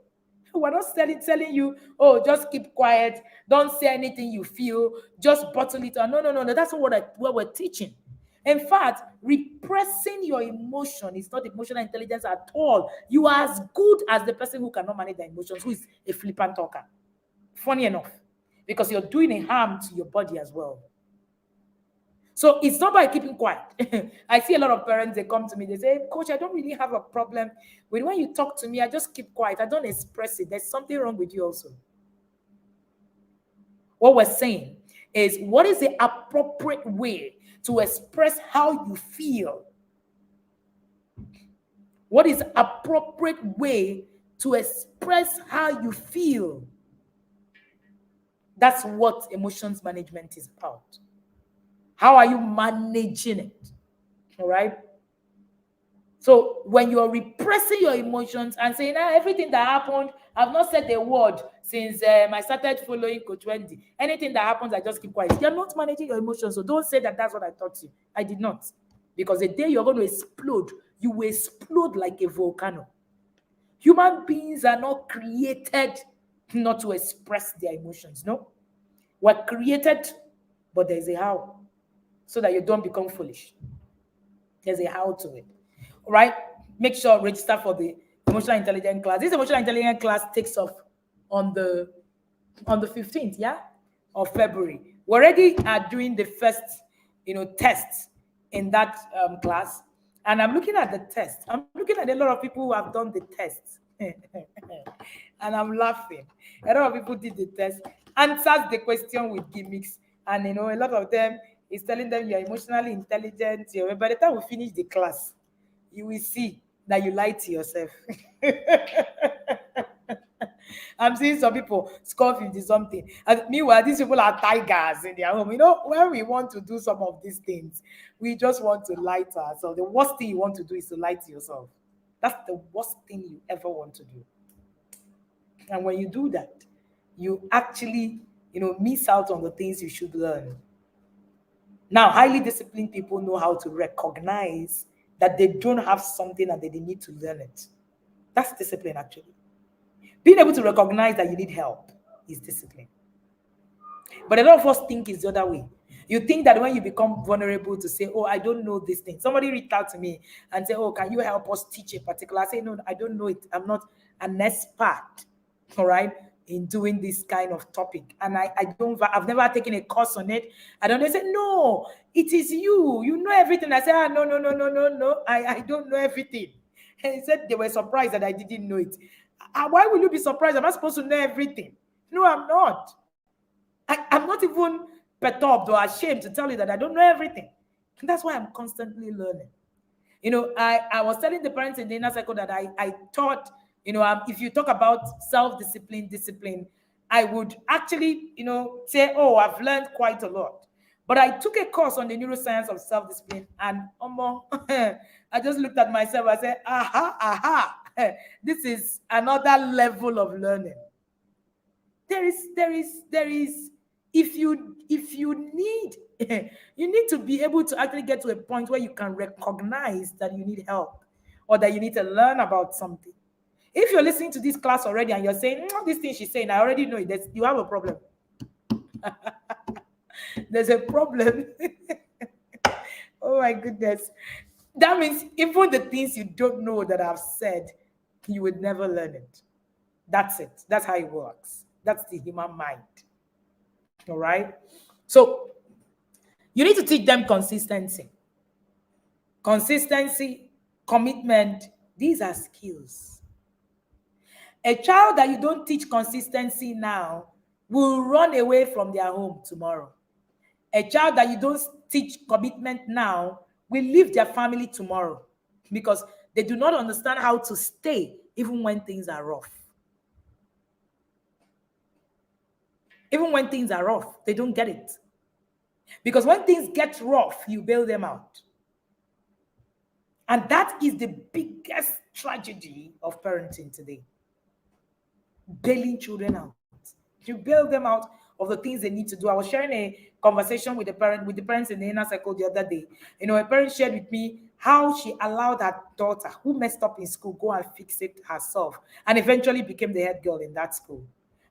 We're not telling you, oh, just keep quiet, don't say anything you feel, just bottle it. No, no, no, no. That's what we're teaching. In fact, repressing your emotion is not emotional intelligence at all. You are as good as the person who cannot manage their emotions, who is a flippant talker. Funny enough, because you're doing a harm to your body as well. So it's not by keeping quiet. I see a lot of parents, they come to me, they say, Coach, I don't really have a problem with when you talk to me, I just keep quiet. I don't express it. There's something wrong with you also. What we're saying is, what is the appropriate way to express how you feel? What is the appropriate way to express how you feel? That's what emotions management is about. How are you managing it? All right. So when you're repressing your emotions and saying, everything that happened, I've not said a word since I started following Coach Wendy. Anything that happens, I just keep quiet. You're not managing your emotions. So don't say that that's what I taught you. I did not. Because the day you're going to explode, you will explode like a volcano. Human beings are not created not to express their emotions. No. We're created, but there's a how. So that you don't become foolish. There's a how to it. All right? Make sure register for the emotional intelligence class. This emotional intelligence class takes off on the 15th, yeah, of February. We're already doing the first, test in that class. And I'm looking at the test. I'm looking at a lot of people who have done the test. And I'm laughing. A lot of people did the test, answers the question with gimmicks. And, a lot of them is telling them you're emotionally intelligent. By the time we finish the class, you will see that you lie to yourself. I'm seeing some people score 50 something. And meanwhile, these people are tigers in their home. When we want to do some of these things, we just want to lie to ourselves. The worst thing you want to do is to lie to yourself. That's the worst thing you ever want to do. And when you do that, you actually, miss out on the things you should learn. Now, highly disciplined people know how to recognize that they don't have something and that they need to learn it. That's discipline, actually. Being able to recognize that you need help is discipline. But a lot of us think it's the other way. You think that when you become vulnerable to say, oh, I don't know this thing. Somebody reached out to me and said, oh, can you help us teach a particular? I say, no, I don't know it. I'm not an expert, all right, in doing this kind of topic. And I've never taken a course on it. I don't know. They say, no, it is you. You know everything. I said, no. I don't know everything. And he said they were surprised that I didn't know it. Why will you be surprised? Am I supposed to know everything? No, I'm not. I'm not even perturbed or ashamed to tell you that I don't know everything. And that's why I'm constantly learning. I was telling the parents in the inner circle that I thought, if you talk about discipline, I would actually, say, oh, I've learned quite a lot. But I took a course on the neuroscience of self-discipline, and I just looked at myself. I said, aha, this is another level of learning. There is. If you need, you need to be able to actually get to a point where you can recognize that you need help or that you need to learn about something. If you're listening to this class already and you're saying, this thing she's saying, I already know it, you have a problem. There's a problem. Oh my goodness. That means even the things you don't know that I've said, you would never learn it. That's it. That's how it works. That's the human mind. All right. So you need to teach them consistency. Consistency, commitment, these are skills. A child that you don't teach consistency now will run away from their home tomorrow. A child that you don't teach commitment now will leave their family tomorrow because they do not understand how to stay even when things are rough. Even when things are rough, they don't get it. Because when things get rough, you bail them out. And that is the biggest tragedy of parenting today. Bailing children out. You bail them out of the things they need to do. I was sharing a conversation with the parents in the inner circle the other day. A parent shared with me how she allowed her daughter, who messed up in school, go and fix it herself, and eventually became the head girl in that school.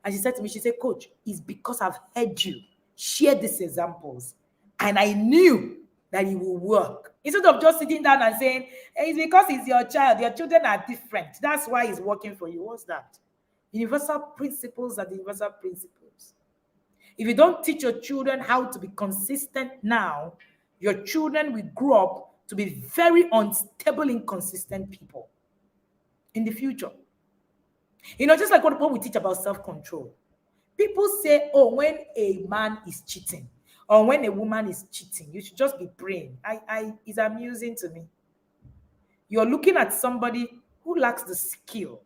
And she said to me, she said, Coach, it's because I've heard you share these examples, and I knew that it will work. Instead of just sitting down and saying, hey, it's because it's your child, your children are different. That's why it's working for you. What's that? Universal principles are the universal principles. If you don't teach your children how to be consistent now, your children will grow up to be very unstable, inconsistent people in the future. Just like what we teach about self-control. People say, oh, when a man is cheating or when a woman is cheating, you should just be praying. It's amusing to me. You're looking at somebody who lacks the skill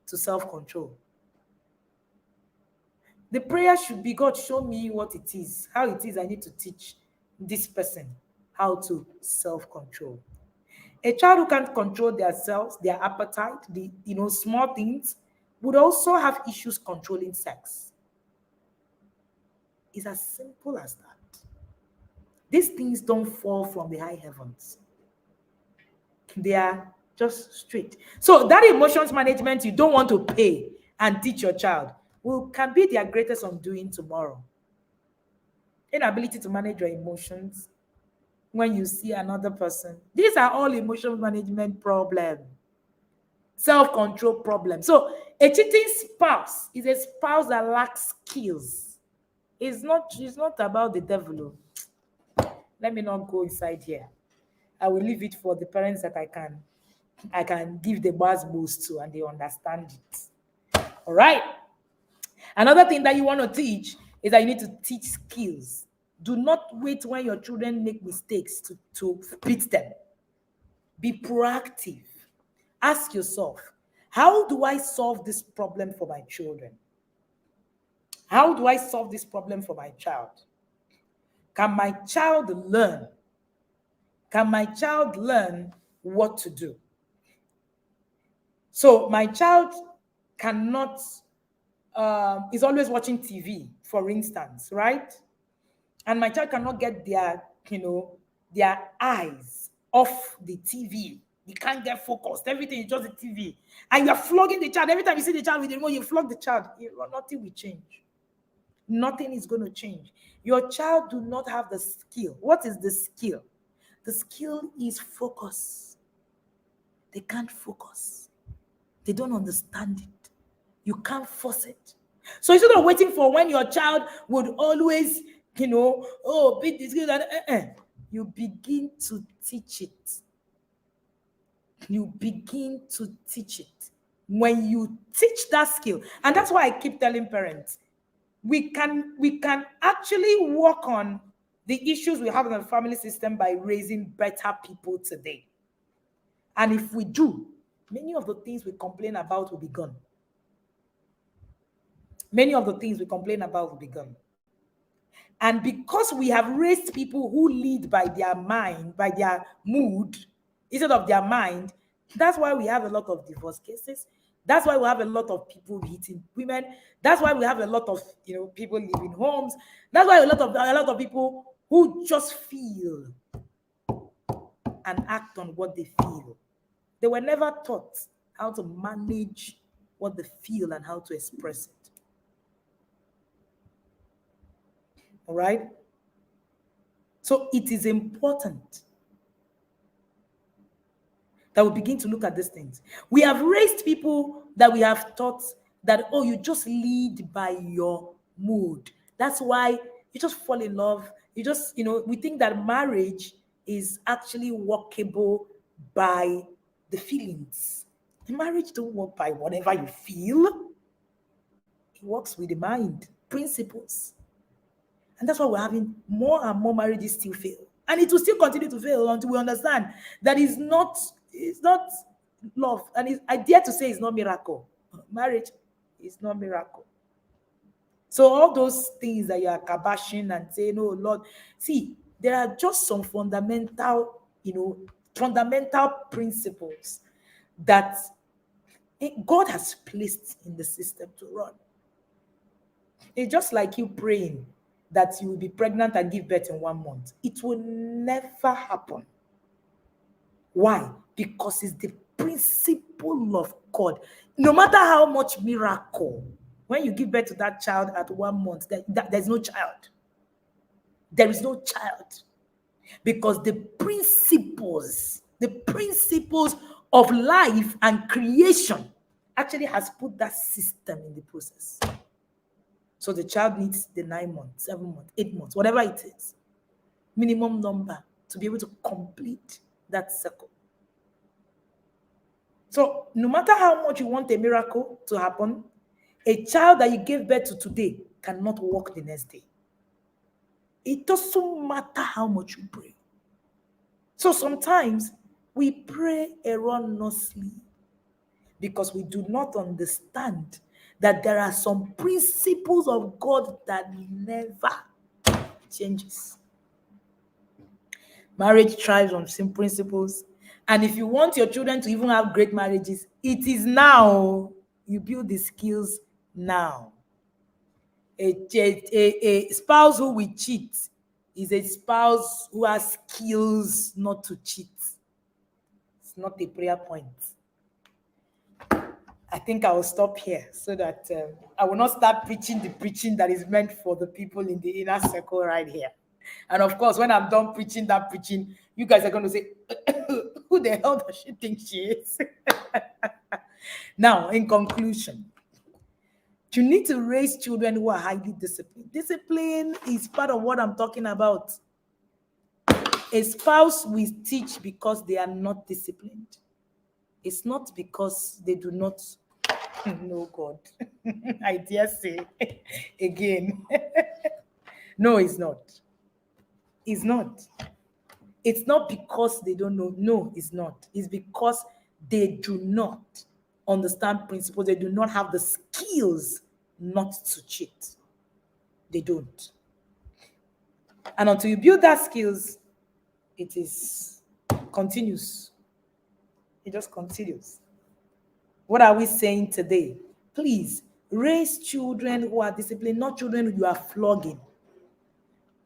to self-control. The prayer should be, God, show me what it is, how it is I need to teach this person how to self-control. A child who can't control themselves, their appetite, the small things, would also have issues controlling sex. It's as simple as that. These things don't fall from the high heavens. They are just straight. So that emotions management you don't want to pay and teach your child can be their greatest undoing tomorrow. Inability to manage your emotions when you see another person. These are all emotion management problems. Self-control problems. So a cheating spouse is a spouse that lacks skills. It's not about the devil. Let me not go inside here. I will leave it for the parents that I can give the buzz boost to and they understand it. All right. Another thing that you want to teach is that you need to teach skills. Do not wait when your children make mistakes to beat them. Be proactive. Ask yourself, how do I solve this problem for my children? How do I solve this problem for my child? Can my child learn? Can my child learn what to do? So my child cannot, is always watching TV, for instance, right? And my child cannot get their eyes off the TV. You can't get focused. Everything is just the TV. And you're flogging the child. Every time you see the child with the remote, you flog the child. Nothing will change. Nothing is going to change. Your child do not have the skill. What is the skill? The skill is focus. They can't focus. They don't understand it. You can't force it. So instead of waiting for when your child would always, beat this kid, you begin to teach it. You begin to teach it. When you teach that skill, and that's why I keep telling parents, we can actually work on the issues we have in the family system by raising better people today. And if we do, many of the things we complain about will be gone. Many of the things we complain about will be gone. And because we have raised people who lead by their mind, by their mood, instead of their mind, that's why we have a lot of divorce cases. That's why we have a lot of people hitting women. That's why we have a lot of people leaving homes. That's why a lot of people who just feel and act on what they feel. They were never taught how to manage what they feel and how to express it. All right? So it is important that we begin to look at these things. We have raised people that we have taught that, you just lead by your mood. That's why You just fall in love. You just, we think that marriage is actually workable by the feelings. Marriage don't work by whatever you feel. It works with the mind, principles. And that's why we're having more and more marriages still fail. And it will still continue to fail until we understand that it's not love. And I dare to say it's not miracle. Marriage is not miracle. So all those things that you are kabashing and saying, oh Lord, see, there are just some fundamental principles that God has placed in the system to run. It's just like you praying that you will be pregnant and give birth in 1 month. It will never happen. Why? Because it's the principle of God. No matter how much miracle, when you give birth to that child at 1 month, there's no child. There is no child. Because the principles of life and creation actually has put that system in the process. So the child needs the 9 months, 7 months, 8 months, whatever it is, minimum number to be able to complete that circle. So no matter how much you want a miracle to happen, a child that you gave birth to today cannot walk the next day. It doesn't matter how much you pray. So sometimes we pray erroneously because we do not understand that there are some principles of God that never changes. Marriage thrives on same principles. And if you want your children to even have great marriages, it is now. You build the skills now. A spouse who will cheat is a spouse who has skills not to cheat. It's not a prayer point. I think I will stop here so that I will not start preaching the preaching that is meant for the people in the inner circle right here. And of course, when I'm done preaching that preaching, you guys are going to say, who the hell does she think she is? Now, in conclusion, you need to raise children who are highly disciplined. Discipline is part of what I'm talking about. A spouse will teach because they are not disciplined. It's not because they do not know God. I dare say again. No, it's not. It's not. It's not because they don't know. No, it's not. It's because they do not understand principles. They do not have the skills not to cheat. They don't. And until you build that skills, it is continuous. It just continues. What are we saying today? Please raise children who are disciplined, not children who you are flogging.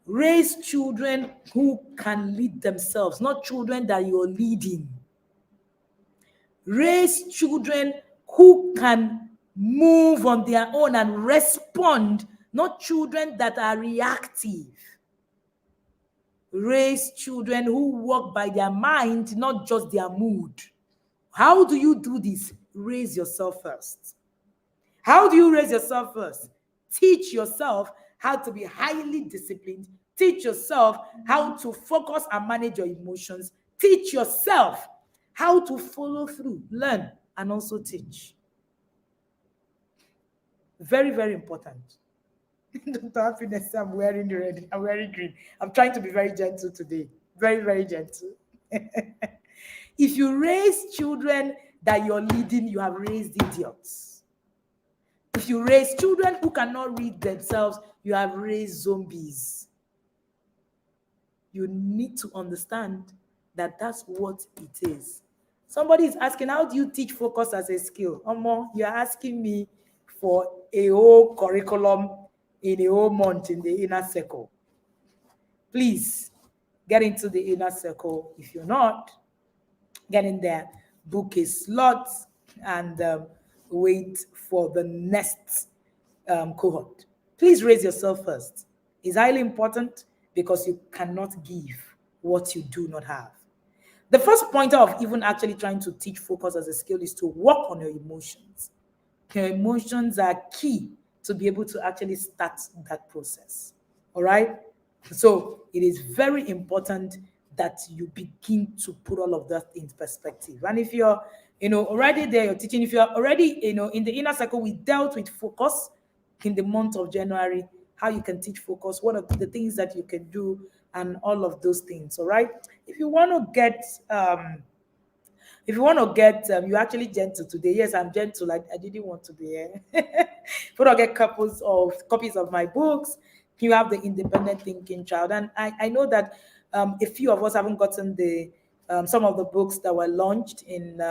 Raise children who can lead themselves, not children that you're leading. Raise children who can move on their own and respond, not children that are reactive. Raise children who work by their mind, not just their mood. How do you do this? Raise yourself first. How do you raise yourself first? Teach yourself how to be highly disciplined. Teach yourself how to focus and manage your emotions. Teach yourself how to follow through, learn, and also teach. Very, very important. Dr. Happiness, I'm wearing red. I'm wearing green. I'm trying to be very gentle today. Very, very gentle. If you raise children that you're leading, you have raised idiots. If you raise children who cannot read themselves, you have raised zombies. You need to understand that that's what it is. Somebody is asking, how do you teach focus as a skill? Omo, you're asking me for a whole curriculum in a whole month in the inner circle. Please get into the inner circle. If you're not, get in there, book a slot, and wait for the next cohort. Please raise yourself first. It's highly important because you cannot give what you do not have. The first pointer of even actually trying to teach focus as a skill is to work on your emotions. Your emotions are key to be able to actually start that process. All right. So it is very important that you begin to put all of that in perspective. And if you're, already there, you're teaching, if you're already, in the inner circle, we dealt with focus in the month of January, how you can teach focus, what are the things that you can do, and all of those things. All right. If you want to get, you're actually gentle today. Yes, I'm gentle. I didn't want to be here. If you want to get copies of my books, you have the independent thinking child. And I know that a few of us haven't gotten the some of the books that were launched in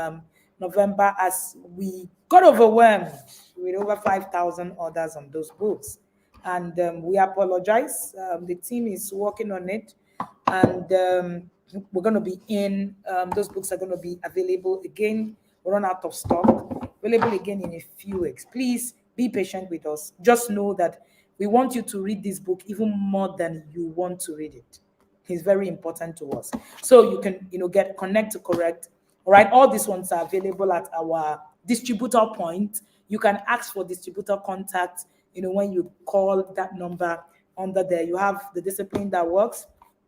November, as we got overwhelmed with over 5,000 orders on those books. And we apologize. The team is working on it, and we're going to be in those books are going to be available again. We run out of stock, available again in a few weeks. Please be patient with us. Just know that we want you to read this book even more than you want to read it. It's very important to us, so you can get connect to correct. All right, all these ones are available at our distributor point. You can ask for distributor contact. When you call that number under there, you have the discipline that works.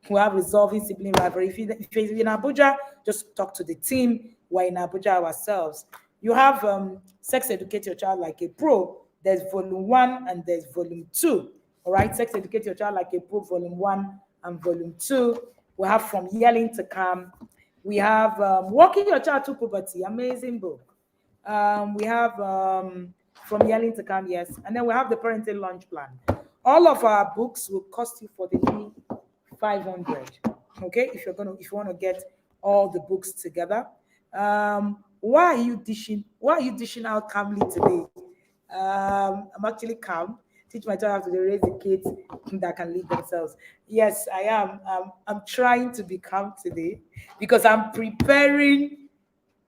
We have resolving sibling rivalry. If you're in Abuja, just talk to the team. We're in Abuja ourselves. You have Sex Educate Your Child Like a Pro. There's volume 1 and there's volume 2. All right, Sex Educate Your Child Like a Pro, volume 1 and volume 2. We have From Yelling to Calm. We have Walking Your Child to Puberty, amazing book. We have From Yelling to Calm, yes. And then we have the Parenting Lunch Plan. All of our books will cost you for the 500. Okay, if you want to get all the books together. Why are you dishing out calmly today? I'm actually calm. Teach my child how to raise the kids that can lead themselves. Yes, I am. I'm trying to be calm today because I'm preparing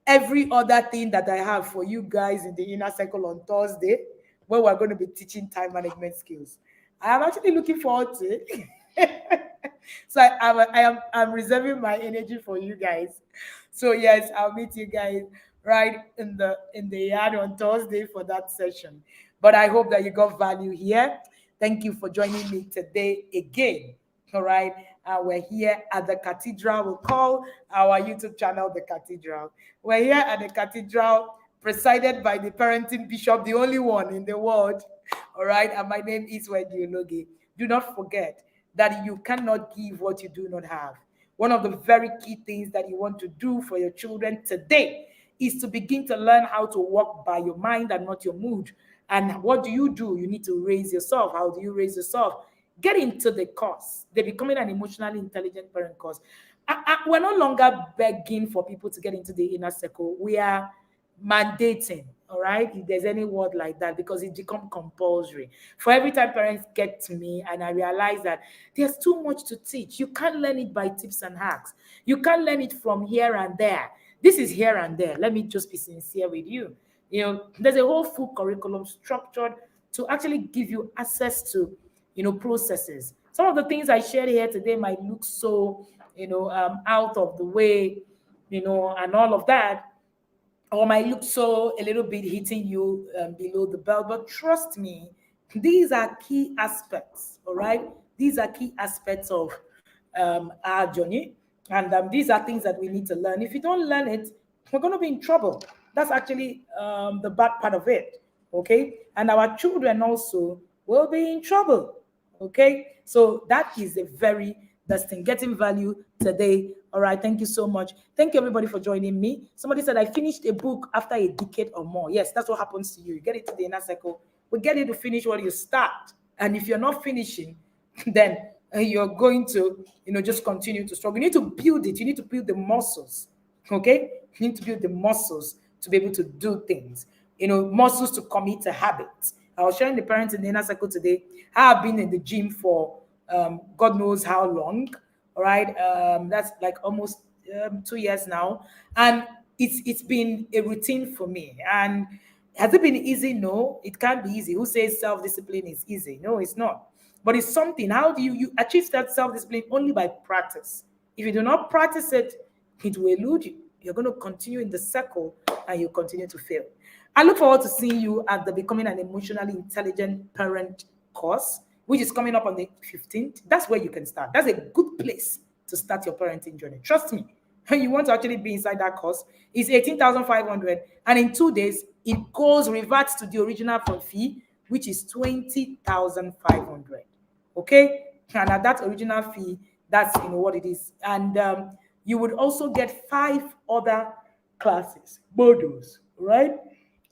every other thing that I have for you guys in the inner circle on Thursday, where we're going to be teaching time management skills. I am actually looking forward to it. So I'm reserving my energy for you guys. So yes, I'll meet you guys right in the yard on Thursday for that session. But I hope that you got value here. Thank you for joining me today again. All right. We're here at the cathedral. We'll call our YouTube channel the cathedral. We're here at the cathedral, presided by the parenting bishop, the only one in the world. All right. And my name is Wendy Ologe. Do not forget that you cannot give what you do not have. One of the very key things that you want to do for your children today is to begin to learn how to walk by your mind and not your mood. And what do? You need to raise yourself. How do you raise yourself? Get into the course, the Becoming an Emotionally Intelligent Parent course. We're no longer begging for people to get into the inner circle. We are mandating, all right, if there's any word like that, because it's become compulsory. For every time parents get to me and I realize that there's too much to teach, you can't learn it by tips and hacks. You can't learn it from here and there. This is here and there. Let me just be sincere with you. There's a whole full curriculum structured to actually give you access to, processes. Some of the things I shared here today might look so, out of the way, and all of that, or might look so a little bit hitting you below the belt. But trust me, these are key aspects, all right? These are key aspects of our journey. And these are things that we need to learn. If you don't learn it, we're going to be in trouble. That's actually the bad part of it, okay? And our children also will be in trouble, okay? So that is a very best thing. Getting value today. All right. Thank you so much. Thank you, everybody, for joining me. Somebody said I finished a book after a decade or more. Yes, that's what happens to you. You get into the inner circle. We get you to finish what you start. And if you're not finishing, then you're going to, just continue to struggle. You need to build it. You need to build the muscles. Okay? You need to build the muscles to be able to do things. Muscles to commit to habits. I was showing the parents in the inner circle today. I've been in the gym for God knows how long. All right, that's like almost 2 years now, and it's been a routine for me. And has it been easy? No, it can't be easy. Who says self-discipline is easy? No, it's not. But it's something. How do you achieve that self-discipline? Only by practice. If you do not practice it, it will elude you. You're going to continue in the circle and you continue to fail. I look forward to seeing you at the Becoming an Emotionally Intelligent Parent course, which is coming up on the 15th, that's where you can start. That's a good place to start your parenting journey. Trust me. When you want to actually be inside that course, it's 18,500, and in 2 days it goes reverts to the original fee, which is 20,500. Okay, and at that original fee, that's what it is. And you would also get 5 other classes, modules, right?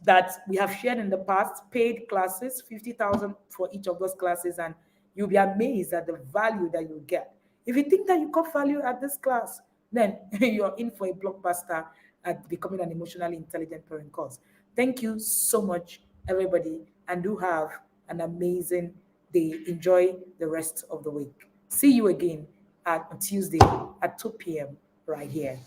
That we have shared in the past, paid classes, 50,000 for each of those classes, and you'll be amazed at the value that you get. If you think that you got value at this class, then you're in for a blockbuster at becoming an emotionally intelligent parent course. Thank you so much, everybody, and do have an amazing day. Enjoy the rest of the week. See you again on Tuesday at 2 p.m. right here.